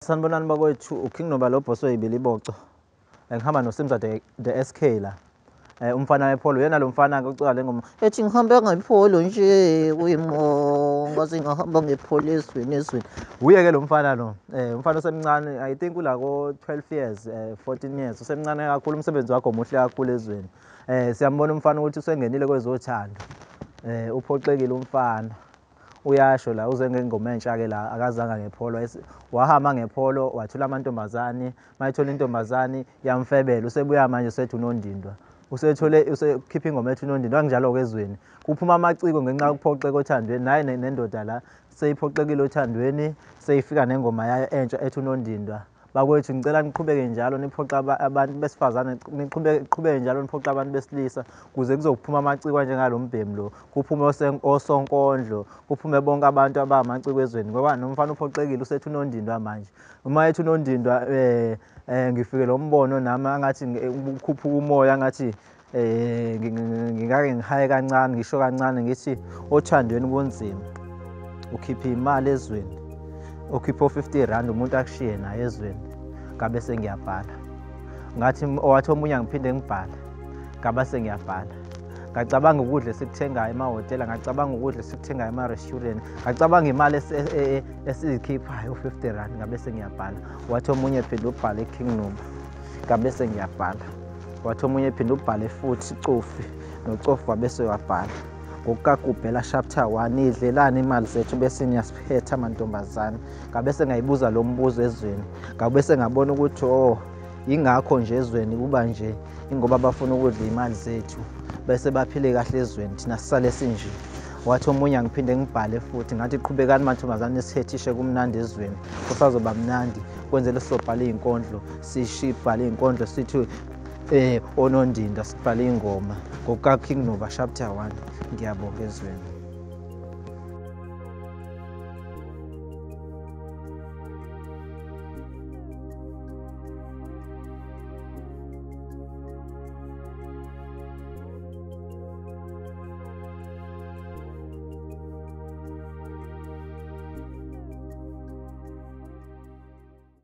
Sanibonani bakwethu, uKing Nuba lo boss weyibiliboco. Ngihamba noSimza the SK la. Umfana wepholo yena lo mfana ke ucika le ngoma. Ethi ngihamba ngepholo nje uyimonga singahamba ngepholo esweni. Uye ke lo mfana lo. Umfana osemncane, I think ula ko 12 years, 14 years. Usemncane kakhulu, umsebenzi wakhe omuhle kakhulu ezweni. Siyambona umfana ukuthi usengenile kwezothando. Uphoxekile umfana. Uyasho la uze ngengoma entsha ke la akazanga ngepholo, wahamba ngepholo wathula amantombazane, mayithola intombazane yamfebela, usebuya manje sethu unondindwa, usekhipha ingoma ethu unondindwa. Kanjalo ke ezweni kuphuma amaciko ngenxa yokuphoxeka othandweni, naye nendoda la seyiphoxekile othandweni, seyifika nengoma yayo entsha ethu unondindwa. Bakwethu ngicela niqhubeke njalo niphoxa abantu besifazane, niqhubeke njalo niphoxa abantu besilisa kuze kuzophuma amaciko njengalo mbhemi lo, kuphume osonkondlo, kuphume bonke abantu abangamaciko ezweni, ngoba nomfana uphoxekile usethu unondindwa manje. Uma ethu unondindwa ngifike lo mbono nami angathi ukhuphuka umoya, angathi ngingake ngihaye kancane, ngisho kancane ngithi othandweni kunzima. Ukhipha imali ezweni, ukhipha u50 umuntu akushiye naye ezweni, ngabe sengiyabhala. Ngathi owathi omunye angiphinde ngibhala, ngabe sengiyabhala. Ngacabanga ukudla esikuthengayo emahhotela, ngacabanga ukudla esikuthengayo ema-restaurant, ngacabanga imali esiyikhiphayo u50, ngabe sengiyabhala. Wathi omunye phinde ubhale eKing Nuba, ngabe sengiyabhala. Wathi omunye phinde ubhale futhi Cofi, noCofi wabe sewabhala. Ngokukagubhela chapter 1, idlelani imali zethu bese niyasiphetha amantombazane. Ngabe sengayibuza lo mbuzo ezweni, ngabe sengabona ukuthi ingakho nje ezweni kuba nje ingoba bafuna ukudla imali zethu bese baphile kahle ezweni, thina sisale sinje. Wathi omunye angiphinde ngibhale futhi ngathi qhubekani mantombazane sithethishe kumnandi ezweni, kusazoba mnandi, kwenzele sobhala izinkondlo, sibhale izinkondlo sithi onondinda, sibhale ingoma ngokukaKing Nuba chapter 1. Ngiyabonga ezweni.